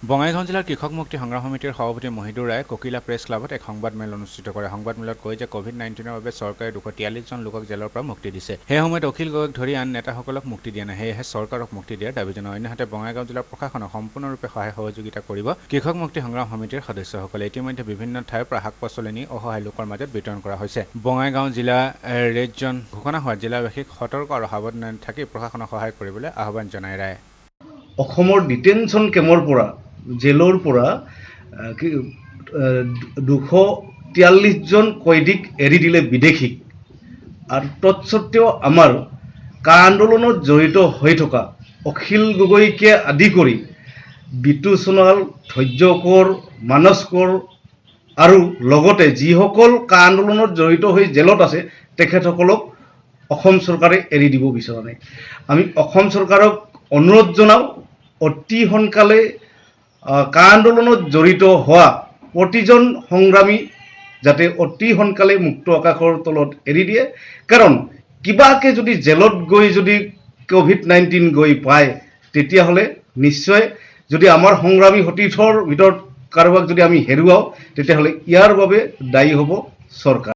বঙাইগাঁও জিলাৰ কৃষক মুক্তি সংগ্ৰাম সমিতিৰ সভাপতি মহিদুৰ ৰায়ে ককিলা প্ৰেছ ক্লাবত এক সংবাদমেল অনুষ্ঠিত কৰে। সংবাদমেলত কয় যে কোভিড-19ৰ বাবে চৰকাৰে 243 জন লোকক জেলৰ পৰা মুক্তি দিছে। সেই সময়ত অখিল গগৈক ধৰি আন নেতাসকলক মুক্তি দিয়া নাই। সেয়েহে চৰকাৰক মুক্তি দিয়াৰ দাবী জনায়। অন্যহাতে বঙাইগাঁও জিলাৰ প্ৰশাসনক সম্পূৰ্ণৰূপে সহায় সহযোগিতা কৰিব কৃষক মুক্তি সংগ্ৰাম সমিতিৰ সদস্যসকলে। ইতিমধ্যে বিভিন্ন ঠাইৰ পৰা শাক-পাচলি নি অসহায় লোকৰ মাজত বিতৰণ কৰা হৈছে। বঙাইগাঁও জিলা ৰেড জন ঘোষণা হোৱাত জিলাবাসীক সতৰ্ক আৰু সাৱধান থাকি প্ৰশাসনক সহায় কৰিবলৈ আহ্বান জনায় ৰায়ে। অসমৰ ডিটেনশ্যন কেম্পৰ পৰা জেলৰ পৰা 243 জন কয়দীক এৰি দিলে বিদেশীক। আৰু তৎসত্ত্বেও আমাৰ কা আন্দোলনত জড়িত হৈ থকা অখিল গগৈকে আদি কৰি বিতু সোণোৱাল, ধৈৰ্যকৰ, মানস কোঁৱৰ আৰু লগতে যিসকল কা আন্দোলনত জড়িত হৈ জেলত আছে তেখেতসকলক অসম চৰকাৰে এৰি দিব বিচৰা নাই। আমি অসম চৰকাৰক অনুৰোধ জনাওঁ, অতি সোনকালে কা আন্দোলনত জড়িত হোৱা প্ৰতিজন সংগ্ৰামী যাতে অতি সোনকালে মুক্ত আকাশৰ তলত এৰি দিয়ে। কাৰণ কিবাকে যদি জেলত গৈ যদি কোভিড-19 গৈ পায় তেতিয়াহ'লে নিশ্চয় যদি আমাৰ সংগ্ৰামী সতীৰ্থৰ ভিতৰত কাৰোবাক যদি আমি হেৰুৱাওঁ তেতিয়াহ'লে ইয়াৰ বাবে দায়ী হ'ব চৰকাৰ।